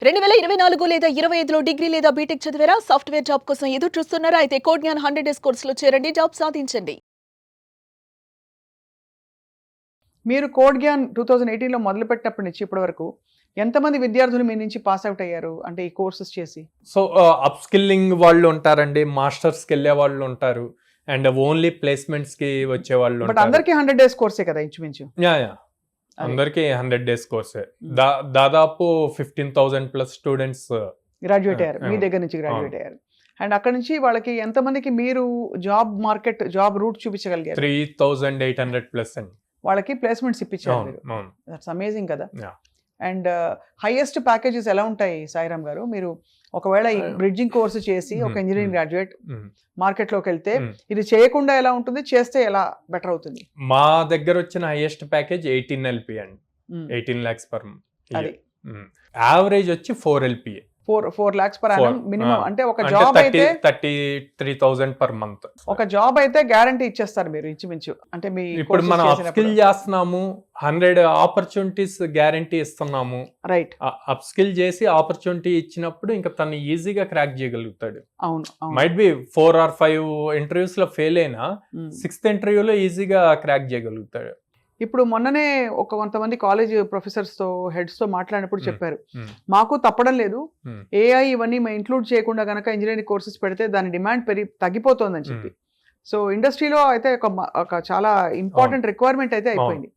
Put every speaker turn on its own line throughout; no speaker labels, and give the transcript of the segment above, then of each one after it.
2024 లేదా 25లో డిగ్రీ లేదా బీటెక్ చదివారా? సాఫ్ట్‌వేర్ జాబ్ కోసం ఎదురు చూస్తున్నారా? అయితే కోడ్ జ్ఞాన్ 100 డేస్ కోర్సులో చేరండి, జాబ్ సాధించండి.
మీరు కోడ్ జ్ఞాన్ 2018లో మొదలుపెట్టినప్పటి నుంచి ఇప్పటి వరకు ఎంతమంది విద్యార్థులు మీ నుంచి పాస్ అవుట్ అయ్యారు అంటే ఈ కోర్సెస్ చేసి?
సో అప్ స్కిల్లింగ్ వాళ్ళు ఉంటారండి, మాస్టర్స్కి వెళ్ళే వాళ్ళు ఉంటారు, అండ్ ఓన్లీ ప్లేస్మెంట్స్కి వచ్చే వాళ్ళు
బట్ అందరికీ 100 డేస్ కోర్సే కదా ఇంచుమించు?
యా అందరికీ 100 డేస్ కోర్సే. దాదాపు 15,000 ప్లస్ స్టూడెంట్స్
గ్రాడ్యుయేట్ అయ్యారు మీ దగ్గర నుంచి, గ్రాడ్యుయేట్ అయ్యారు. అండ్ అక్కడ నుంచి వాళ్ళకి ఎంతమందికి మీరు జాబ్ రూట్ చూపించగలిగారు?
3,800 ప్లస్ అండి.
వాళ్ళకి ప్లేస్మెంట్స్ ఇప్పించారు మీరు. దట్స్ అమేజింగ్ కదా. అండ్ హైయెస్ట్ ప్యాకేజెస్ ఎలా ఉంటాయి సాయిరామ్ గారు? మీరు ఒకవేళ ఈ బ్రిడ్జింగ్ కోర్సు చేసి ఒక ఇంజనీరింగ్ గ్రాడ్యుయేట్ మార్కెట్లోకి వెళ్తే ఇది చేయకుండా ఎలా ఉంటుంది, చేస్తే ఎలా బెటర్ అవుతుంది?
మా దగ్గర వచ్చిన హైయెస్ట్ ప్యాకేజ్ 18 LP అండి, 18 lakhs per month.
అది
యావరేజ్ వచ్చి 4 LPA,
4 lakhs per annum minimum. అంటే ఒక జాబ్ అయితే
33,000 per month.
ఒక జాబ్ అయితే గ్యారంటీ ఇచ్చేస్తారు మీరు ఇంచుమించు. అంటే మీ
ఇప్పుడు మనం అప్ స్కిల్ చేస్తున్నాము, 100 ఆపర్చునిటీస్ గ్యారంటీ ఇస్తున్నాము.
రైట్,
అప్ స్కిల్ చేసి ఆపర్చునిటీ ఇచ్చినప్పుడు ఇంకా తను ఈజీగా క్రాక్ చేయగలుగుతాడు.
అవును,
మైట్ బి 4 or 5 ఇంటర్వ్యూస్ లో ఫెయిల్ అయినా 6th ఇంటర్వ్యూలో ఈజీగా క్రాక్ చేయగలుగుతాడు.
ఇప్పుడు మొన్ననే కొంతమంది కాలేజ్ ప్రొఫెసర్స్ తో హెడ్స్ తో మాట్లాడినప్పుడు చెప్పారు, మాకు తప్పడం లేదు, ఏఐ ఇవన్నీ మేము ఇంక్లూడ్ చేయకుండా గనక ఇంజనీరింగ్ కోర్సెస్ పెడితే దాని డిమాండ్ తగ్గిపోతుందని చెప్పి. సో ఇండస్ట్రీలో అయితే ఒక చాలా ఇంపార్టెంట్ రిక్వైర్మెంట్ అయితే అయిపోయింది.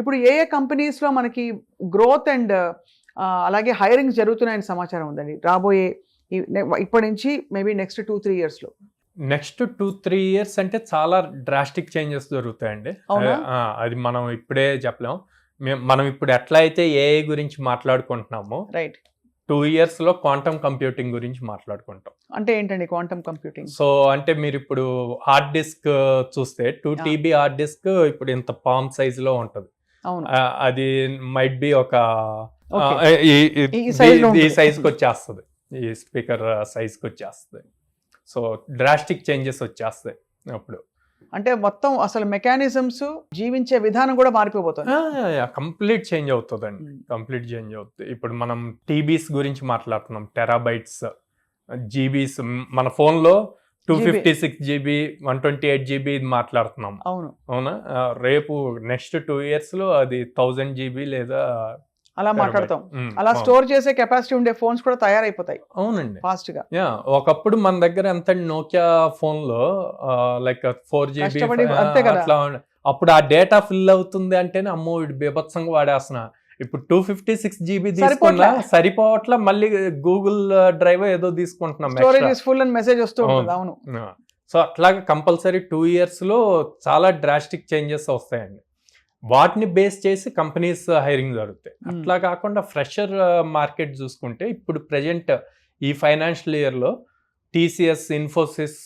ఇప్పుడు ఏ కంపెనీస్ లో మనకి గ్రోత్ అండ్ అలాగే హైరింగ్ జరుగుతున్నాయని సమాచారం ఉందండి రాబోయే ఇప్పటి నుంచి మేబీ నెక్స్ట్ 2-3 years లో?
నెక్స్ట్ 2-3 years అంటే చాలా డ్రాస్టిక్ చేంజెస్ జరుగుతాయండి. అది మనం ఇప్పుడే చెప్పలేం. మనం ఇప్పుడు ఎట్లా అయితే ఏఐ గురించి మాట్లాడుకుంటున్నామో,
రైట్,
2 years లో క్వాంటమ్ కంప్యూటింగ్ గురించి మాట్లాడుకుంటాం.
అంటే ఏంటండి క్వాంటమ్ కంప్యూటింగ్?
సో అంటే మీరు ఇప్పుడు హార్డ్ డిస్క్ చూస్తే 2 TB హార్డ్ డిస్క్ ఇప్పుడు ఇంత పామ్ సైజ్ లో ఉంటది. అది మైట్ బి ఒక ఈ సైజ్కి వచ్చేస్తుంది, ఈ స్పీకర్ సైజ్కి వచ్చేస్తుంది. సో డ్రాస్టిక్ చేంజెస్ వచ్చేస్తాయి అప్పుడు.
అంటే మొత్తం అసలు మెకానిజమ్స్, జీవించే విధానం కూడా మారిపోతుంది.
కంప్లీట్ చేంజ్ అవుతుందండి, కంప్లీట్ చేంజ్ అవుతుంది. ఇప్పుడు మనం టీబీస్ గురించి మాట్లాడుతున్నాం, టెరాబైట్స్, జీబీస్. మన ఫోన్ లో 256 GB 128 GB ఇది మాట్లాడుతున్నాం. అవునా? రేపు నెక్స్ట్ 2 years లో అది 1000 GB లేదా
అలా మాట్లాడతాం. అలా స్టోర్ చేసే కెపాసిటీ ఉండే ఫోన్స్ కూడా తయారైపోతాయి.
అవునండి,
ఫాస్ట్ గా.
ఒకప్పుడు మన దగ్గర ఎంత నోకియా ఫోన్ లో లైక్ 4 GB అట్లా, అప్పుడు ఆ డేటా ఫిల్ అవుతుంది అంటేనే అమ్మో వీడు బీభత్సంగా వాడేస్తున్నా. ఇప్పుడు 256 GB తీసుకున్నా సరిపోవట్లా, మళ్ళీ గూగుల్ డ్రైవ్ ఏదో తీసుకుంటున్నాం,
మెసేజ్ వస్తూ ఉంటుంది. అవును.
సో అట్లాగా కంపల్సరీ 2 years లో చాలా డ్రాస్టిక్ చేంజెస్ వస్తాయండి. వాటిని బేస్ చేసి కంపెనీస్ హైరింగ్ జరుగుతాయి. అట్లా కాకుండా ఫ్రెషర్ మార్కెట్ చూసుకుంటే ఇప్పుడు ప్రెజెంట్ ఈ ఫైనాన్షియల్ ఇయర్లో TCS, ఇన్ఫోసిస్,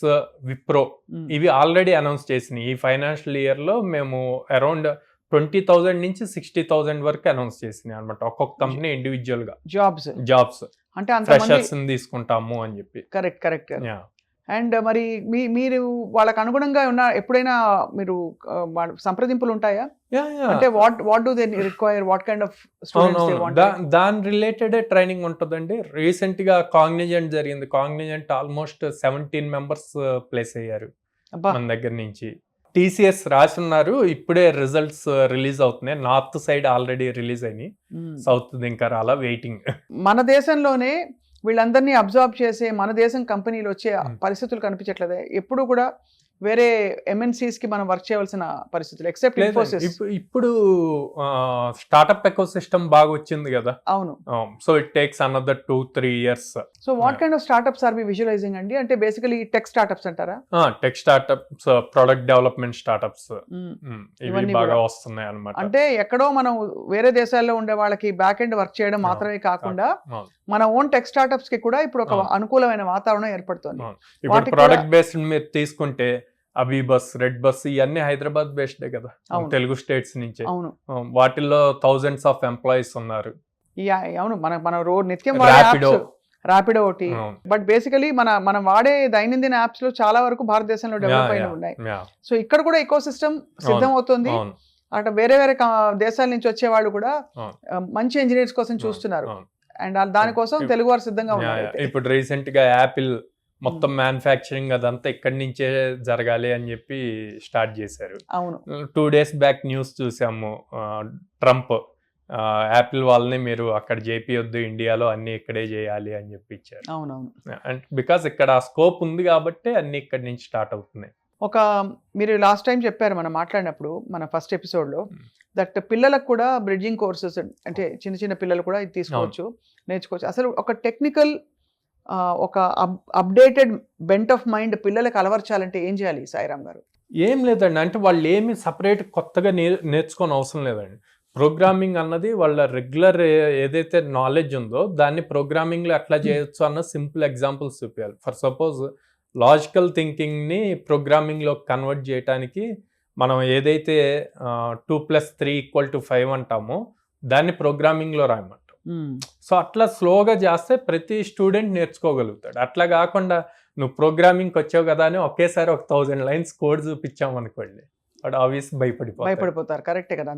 విప్రో ఇవి ఆల్రెడీ అనౌన్స్ చేసినాయి. ఈ ఫైనాన్షియల్ ఇయర్లో మేము అరౌండ్ 20,000 నుంచి 60,000 వరకు అనౌన్స్ చేసినాయి అనమాట, ఒక్కొక్క కంపెనీ ఇండివిజువల్ గా జాబ్స్ అంటే ఫ్రెషర్స్ తీసుకుంటాము అని చెప్పి.
కరెక్ట్. అండ్ మరి మీరు వాళ్ళకి అనుగుణంగా ఎప్పుడైనా మీరు సంప్రదింపులు ఉంటాయా? అంటే what do they require, what kind of students they want?
దాని రిలేటెడ్ ట్రైనింగ్ ఉంటుందండి. రీసెంట్ గా కాగ్నిజెంట్ జరిగింది. కాగ్నిజెంట్ ఆల్మోస్ట్ 17 members ప్లేస్ అయ్యారు మన దగ్గర నుంచి. TCS రాసున్నారు, ఇప్పుడే రిజల్ట్స్ రిలీజ్ అవుతున్నాయి. నార్త్ సైడ్ ఆల్రెడీ రిలీజ్ అయినాయి, సౌత్ ఇంకా రాలా, వెయిటింగ్.
మన దేశంలోనే వీళ్ళందరినీ అబ్జర్వ్ చేసే మన దేశం కంపెనీలు వచ్చే పరిస్థితులు కనిపించట్లేదే ఎప్పుడు కూడా? వేరే MNCs కి మనం వర్క్ చేయవలసిన పరిస్థితులు ఎక్సెప్ట్ ఇన్ఫోసిస్.
ఇప్పుడు స్టార్ట్అప్ ఎకో సిస్టమ్ బాగా వచ్చింది కదా.
అవును.
So it takes another 2-3 years.
So what kind of startups are we visualizing అండి? అంటే బేసికలీ టెక్ స్టార్ట్అప్స్ అంటారా?
Tech startups, product development startups ఇవి బాగా వస్తున్నాయి అన్నమాట.
అంటే ఎక్కడో మనం వేరే దేశాల్లో ఉండే వాళ్ళకి బ్యాక్ ఎండ్ వర్క్ చేయడం మాత్రమే కాకుండా మన ఓన్ టెక్ స్టార్ట్అప్స్ కి కూడా ఇప్పుడు ఒక అనుకూలమైన వాతావరణం ఏర్పడుతుంది.
ఇప్పుడు ప్రొడక్ట్ బేస్డ్ మీరు తీసుకుంటే అబీబస్, రెడ్ బస్ ఇవన్నీ హైదరాబాద్ బేస్డ్ కదా, తెలుగు స్టేట్స్ నుంచి. వాటిల్లో thousands of ఎంప్లాయీస్ ఉన్నారు.
అవును, మన నిత్యం ర్యాపిడో ఒకటి. బట్ బేసికలీ మనం వాడే దైనందిన యాప్స్ లో చాలా వరకు భారతదేశంలో డెవలప్ అయిన ఉన్నాయి. సో ఇక్కడ కూడా ఎకో సిస్టమ్ సిద్ధం అవుతుంది. అటు వేరే దేశాల నుంచి వచ్చే వాళ్ళు కూడా మంచి ఇంజనీర్స్ కోసం చూస్తున్నారు. అండ్ దానికోసం తెలుగు వారు సిద్ధంగా ఉన్నారు అయితే.
ఇప్పుడు రీసెంట్ గా యాపిల్ మొత్తం మ్యానుఫ్యాక్చరింగ్ అదంతా ఇక్కడి నుంచే జరగాలి అని చెప్పి స్టార్ట్ చేశారు.
అవును
2 days బ్యాక్ న్యూస్ చూసాము, ట్రంప్ యాపిల్ వాళ్ళని మీరు అక్కడ చేపియొద్దు, ఇండియాలో అన్ని ఇక్కడే చేయాలి అని చెప్పి ఇచ్చారు.
అవునవును.
అండ్ బికాస్ ఇక్కడ స్కోప్ ఉంది కాబట్టి అన్ని ఇక్కడి నుంచి స్టార్ట్ అవుతున్నాయి.
మీరు లాస్ట్ టైం చెప్పారు మనం మాట్లాడినప్పుడు మన ఫస్ట్ ఎపిసోడ్లో దట్ పిల్లలకు కూడా బ్రిడ్జింగ్ కోర్సెస్, అంటే చిన్న చిన్న పిల్లలు కూడా ఇది తీసుకోవచ్చు, నేర్చుకోవచ్చు. అసలు ఒక టెక్నికల్ ఒక అప్డేటెడ్ బెంట్ ఆఫ్ మైండ్ పిల్లలకు అలవర్చాలంటే ఏం చేయాలి సాయిరామ్ గారు?
ఏం లేదండి, అంటే వాళ్ళు ఏమి సపరేట్ కొత్తగా నేర్చుకోని అవసరం లేదండి. ప్రోగ్రామింగ్ అన్నది వాళ్ళ రెగ్యులర్ ఏదైతే నాలెడ్జ్ ఉందో దాన్ని ప్రోగ్రామింగ్లో ఎట్లా చేయొచ్చు అన్న సింపుల్ ఎగ్జాంపుల్స్ చూపించాలి. ఫర్ సపోజ్ లాజికల్ థింకింగ్ని ప్రోగ్రామింగ్లో కన్వర్ట్ చేయడానికి మనం ఏదైతే 2+3 = 5 అంటామో దాన్ని ప్రోగ్రామింగ్లో రాయమంటాం. సో అట్లా స్లోగా చేస్తే ప్రతి స్టూడెంట్ నేర్చుకోగలుగుతాడు. అట్లా కాకుండా నువ్వు ప్రోగ్రామింగ్కి వచ్చావు కదా అని ఒకేసారి 1000 lines కోడ్ చూపించామనుకోండి, వాడు ఆబ్వియస్
భయపడిపోతారు. కరెక్టే కదా.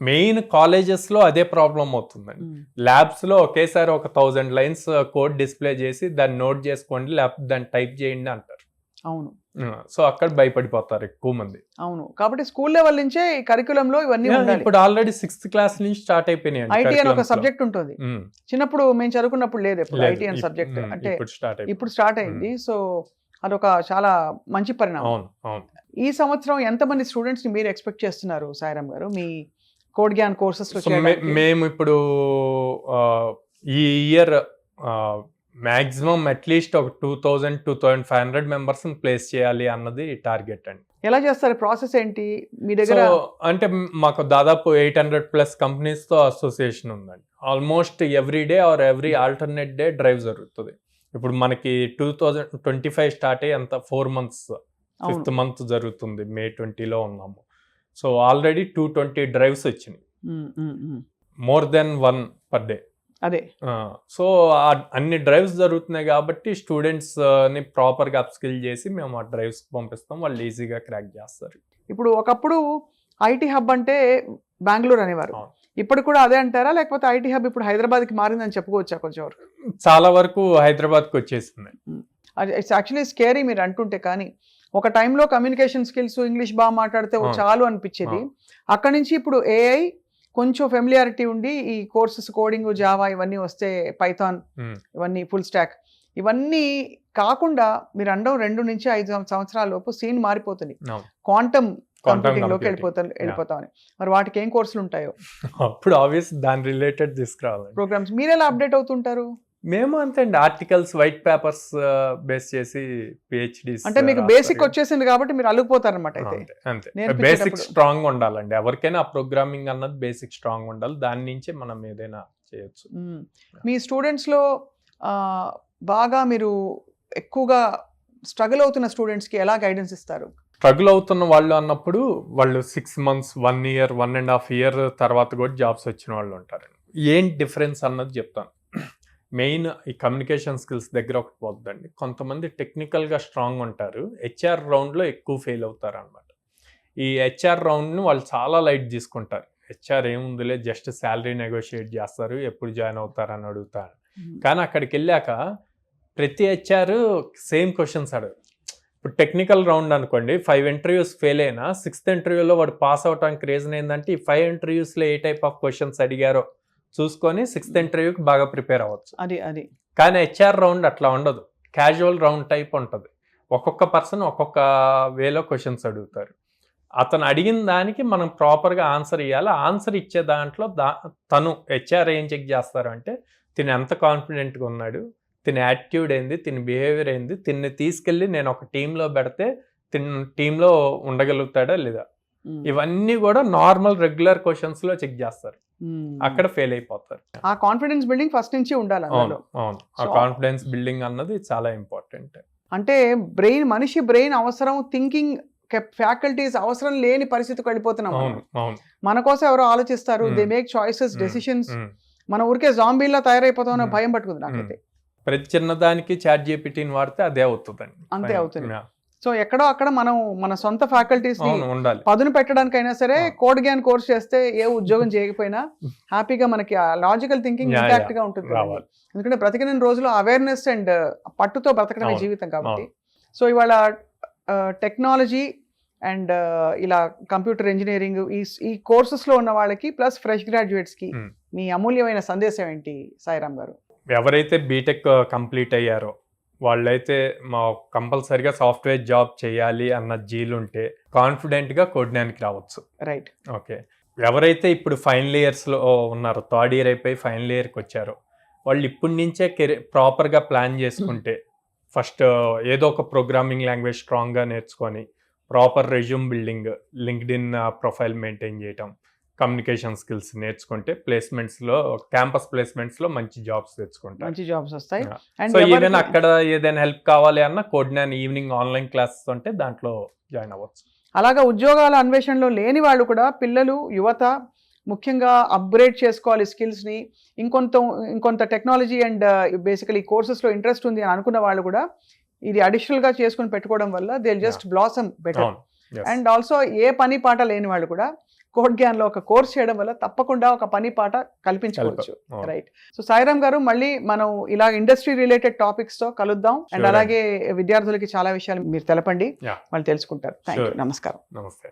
మెయిన్ కాలేజెస్ లో అదే ప్రాబ్లం అవుతుందండి. ల్యాబ్స్ లో ఒకేసారి 1000 lines కోడ్ డిస్ప్లే చేసి దాన్ని నోట్ చేసుకోండి, లేకపోతే దాన్ని టైప్ చేయండి అంటారు.
అవును.
సో అక్కడ భయపడిపోతారు ఎక్కువ మంది.
అవును, కాబట్టి స్కూల్ లెవెల్ నుంచే ఈ కరికులంలో ఇవన్నీ ఉండాలి.
ఇప్పుడు ఆల్రెడీ 6th class నుంచి స్టార్ట్ అయిపోయినాయి.
ఐటీ అని ఒక సబ్జెక్ట్ ఉంటుంది. చిన్నప్పుడు మేము చదువుకున్నప్పుడు లేదు ఎప్పుడు ఐటీ అని సబ్జెక్ట్, అంటే ఇప్పుడు స్టార్ట్ అయింది. సో అదొక చాలా మంచి పరిణామం. ఈ సంవత్సరం ఎంతమంది స్టూడెంట్స్ ని మీరు ఎక్స్పెక్ట్ చేస్తున్నారు సాయిరామ్ గారు మీ కోడ్ జ్ఞాన్ కోర్సెస్ లో?
మేము ఇప్పుడు ఈ ఇయర్ మాక్సిమం అట్లీస్ట్ ఒక 2000-2500 మెంబర్స్ ప్లేస్ చేయాలి అన్నది టార్గెట్ అండి.
ఎలా చేస్తారు, ప్రాసెస్ ఏంటి మీ దగ్గర?
అంటే మాకు దాదాపు 800+ కంపెనీస్ తో అసోసియేషన్ ఉందండి. Almost every day or every alternate day drive జరుగుతుంది. ఇప్పుడు మనకి 2025 స్టార్ట్ అయ్యి అంత 4 months, 5th month జరుగుతుంది. May 20లో ఉన్నాము. సో ఆల్రెడీ 220 డ్రైవ్స్ వచ్చినాయి, మోర్ దెన్ 1 per day.
అదే.
సో అన్ని డ్రైవ్స్ జరుగుతున్నాయి కాబట్టి స్టూడెంట్స్ ని ప్రాపర్ గా అప్స్కిల్ చేసి మేము ఆ డ్రైవ్స్ పంపిస్తాం, వాళ్ళు ఈజీగా క్రాక్ చేస్తారు.
ఇప్పుడు ఒకప్పుడు ఐటీ హబ్ అంటే బెంగళూరు అనేవారు, ఇప్పుడు కూడా అదే అంటారా, లేకపోతే ఐటీ హబ్ ఇప్పుడు హైదరాబాద్ కి మారిందని చెప్పుకోవచ్చా? కొంచెం వరకు
చాలా వరకు హైదరాబాద్ కి వచ్చేసింది.
ఇట్స్ యాక్చువల్లీ స్కేరీ మీరు అంటుంటే, కానీ ఒక టైంలో కమ్యూనికేషన్ స్కిల్స్, ఇంగ్లీష్ బాగా మాట్లాడితే చాలు అనిపించేది. అక్కడి నుంచి ఇప్పుడు ఏఐ కొంచెం ఫెమిలియారిటీ ఉండి ఈ కోర్సెస్ కోడింగ్, జావా ఇవన్నీ వస్తే, పైథాన్ ఇవన్నీ, ఫుల్ స్టాక్ ఇవన్నీ కాకుండా మీరు అండం 2 నుంచి 5 సంవత్సరాల లోపు సీన్ మారిపోతుంది, క్వాంటమ్ కంప్యూటింగ్ లోకి వెళ్ళిపోతామని. మరి వాటికి ఏం కోర్సులు ఉంటాయో
అప్పుడు ఆబ్వియస్ దాని రిలేటెడ్ తీసుకురావాలి
ప్రోగ్రామ్స్. మీరు ఎలా అప్డేట్ అవుతుంటారు?
మేము అంతే అండి, ఆర్టికల్స్, వైట్ పేపర్స్ బేస్ చేసి పిహెచ్డీస్.
అంటే మీకు బేసిక్ వచ్చేసింది కాబట్టి మీరు అల్లుకుపోతారు అనమాట. అయితే
అంతే, బేసిక్ స్ట్రాంగ్ ఉండాలండి. ఎవరికైనా ఆ ప్రోగ్రామింగ్ అన్నది బేసిక్ స్ట్రాంగ్ ఉండాలి, దాని నుంచి మనం ఏదైనా చేయొచ్చు.
మీ స్టూడెంట్స్ లో బాగా మీరు ఎక్కువగా స్ట్రగుల్ అవుతున్న స్టూడెంట్స్ కి ఎలా గైడెన్స్ ఇస్తారు?
స్ట్రగుల్ అవుతున్న వాళ్ళు అన్నప్పుడు వాళ్ళు 6 months, 1 year, 1.5 year తర్వాత కూడా జాబ్స్ వచ్చిన వాళ్ళు ఉంటారు. ఏం డిఫరెన్స్ అన్నది చెప్తాను. మెయిన్ ఈ కమ్యూనికేషన్ స్కిల్స్ దగ్గర ఒకటి పోతుందండి. కొంతమంది టెక్నికల్గా స్ట్రాంగ్ ఉంటారు, హెచ్ఆర్ రౌండ్లో ఎక్కువ ఫెయిల్ అవుతారు అనమాట. ఈ హెచ్ఆర్ రౌండ్ని వాళ్ళు చాలా లైట్ తీసుకుంటారు. హెచ్ఆర్ ఏముందిలే, జస్ట్ శాలరీ నెగోషియేట్ చేస్తారు, ఎప్పుడు జాయిన్ అవుతారు అని అడుగుతారు. కానీ అక్కడికి వెళ్ళాక ప్రతి హెచ్ఆర్ సేమ్ క్వశ్చన్స్ అడగరు. ఇప్పుడు టెక్నికల్ రౌండ్ అనుకోండి, 5 interviews ఫెయిల్ అయినా 6th interviewలో వాడు పాస్ అవడానికి రీజన్ ఏంటంటే ఈ 5 interviewsలో ఏ టైప్ ఆఫ్ క్వశ్చన్స్ అడిగారో చూసుకొని 6th interviewకి బాగా ప్రిపేర్ అవ్వచ్చు.
అది
కానీ హెచ్ఆర్ రౌండ్ అట్లా ఉండదు, క్యాజువల్ రౌండ్ టైప్ ఉంటుంది. ఒక్కొక్క పర్సన్ ఒక్కొక్క వేలో క్వశ్చన్స్ అడుగుతారు. అతను అడిగిన దానికి మనం ప్రాపర్గా ఆన్సర్ ఇవ్వాలి. ఆన్సర్ ఇచ్చే దాంట్లో తను హెచ్ఆర్ ఏం చెక్ చేస్తారు అంటే తిను ఎంత కాన్ఫిడెంట్గా ఉన్నాడు, తిని యాటిట్యూడ్ ఏంది, తిని బిహేవియర్ ఏంది, తిన్ని తీసుకెళ్ళి నేను ఒక టీంలో పెడితే టీంలో ఉండగలుగుతాడా లేదా, ఇవన్నీ కూడా నార్మల్ రెగ్యులర్ క్వశ్చన్స్ లో చెక్ చేస్తారు. అక్కడ ఫెయిల్ అయిపోతారు.
ఆ కాన్ఫిడెన్స్ బిల్డింగ్ ఫస్ట్ నుంచి ఉండాలి.
అవును, ఆ కాన్ఫిడెన్స్ బిల్డింగ్ అన్నది చాలా ఇంపార్టెంట్.
అంటే మనిషి బ్రెయిన్ అవసరం, థింకింగ్ ఫ్యాకల్టీస్ అవసరం లేని పరిస్థితికి వెళ్ళిపోతున్నాం. మన కోసం ఎవరో ఆలోచిస్తారు, దే మేక్ చాయిసెస్, డెసిషన్స్. మన ఊరికే జాంబీలా తయారైపోతామన్న భయం పట్టుకుంది నాకైతే.
ప్రతి చిన్నదానికి చాట్ జీపీటీని వాడితే అదే అవుతుందండి,
అంతే అవుతుంది. సో ఎక్కడో అక్కడ మనం మన సొంత ఫ్యాకల్టీస్ ని
అవును, ఉండాలి.
పదును పెట్టడానికైనా సరే
ఆ.
కోడ్ జ్ఞాన్ కోర్స్ చేస్తే ఏ ఉద్యోగం చేయకపోయినా హ్యాపీగా మనకి ఆ logical thinking
yeah,
impact
yeah.
గా ఉంటుంది కదండి.
రావాలి.
ఎందుకంటే బ్రతికిన రోజులు అవేర్నెస్ అండ్ పట్టుతో బ్రతకడమే
అవును,
జీవితం కాబట్టి.
అవును.
సో ఇవాళ టెక్నాలజీ అండ్ ఇలా కంప్యూటర్ ఇంజనీరింగ్ ఈ కోర్సెస్ లో ఉన్న వాళ్ళకి ప్లస్ ఫ్రెష్ గ్రాడ్యుయేట్స్ కి
Hmm.
మీ అమూల్యమైన సందేశం ఏంటి సాయిరామ్ గారు?
ఎవరైతే బీటెక్ కంప్లీట్ అయ్యారో వాళ్ళైతే మా కంపల్సరిగా సాఫ్ట్వేర్ జాబ్ చేయాలి అన్న జీలుంటే కాన్ఫిడెంట్గా కోడ్జ్ఞాన్కి రావచ్చు.
రైట్.
ఓకే. ఎవరైతే ఇప్పుడు ఫైనల్ ఇయర్స్లో ఉన్నారో, థర్డ్ ఇయర్ అయిపోయి ఫైనల్ ఇయర్కి వచ్చారో, వాళ్ళు ఇప్పటి నుంచే ప్రాపర్గా ప్లాన్ చేసుకుంటే ఫస్ట్ ఏదో ఒక ప్రోగ్రామింగ్ లాంగ్వేజ్ స్ట్రాంగ్గా నేర్చుకొని proper resume building, linked in profile maintain చేయటం, కమ్యూనికేషన్ స్కిల్స్ నేర్చుకుంటే ప్లేస్మెంట్స్లో, క్యాంపస్ ప్లేస్మెంట్స్లో మంచి జాబ్స్ తెచ్చుకుంటారు.
మంచి జాబ్స్ వస్తాయి.
Yeah.
అండ్
సో ఈవెన్ అక్కడ ఏదైనా హెల్ప్ కావాలి అన్న కోడ్జ్ఞాన్ ఈవినింగ్ ఆన్లైన్ క్లాసెస్ ఉంటే దాంట్లో జాయిన్ అవ్వచ్చు.
అలాగా ఉద్యోగాల అన్వేషణలో లేని వాళ్ళు కూడా, పిల్లలు, యువత ముఖ్యంగా అప్గ్రేడ్ చేసుకోవాలి స్కిల్స్ ని, ఇంకొంత టెక్నాలజీ అండ్ బేసికలీ కోర్సెస్ లో ఇంట్రెస్ట్ ఉంది అని అనుకున్న వాళ్ళు కూడా ఇది అడిషనల్ గా చేసుకుని పెట్టుకోవడం వల్ల దే జస్ట్ బ్లాసమ్ బెటర్.
అవును. Yes.
అండ్ ఆల్సో ఏ పని పాట లేని వాళ్ళు కూడా కోడ్ జ్ఞాన్ లో ఒక కోర్స్ చేయడం వల్ల తప్పకుండా ఒక పని పాట కల్పించుకోవచ్చు.
అవును.
రైట్. సో సాయిరామ్ గారు, మళ్ళీ మనం ఇలా ఇండస్ట్రీ రిలేటెడ్ టాపిక్స్ తో కలుద్దాం. And
Sure.
అలాగే విద్యార్థులకి చాలా విషయాలు మీరు తెలపండి,
Yeah.
వాళ్ళు తెలుసుకుంటారు. Thank you.
Sure.
నమస్కారం.
నమస్తే.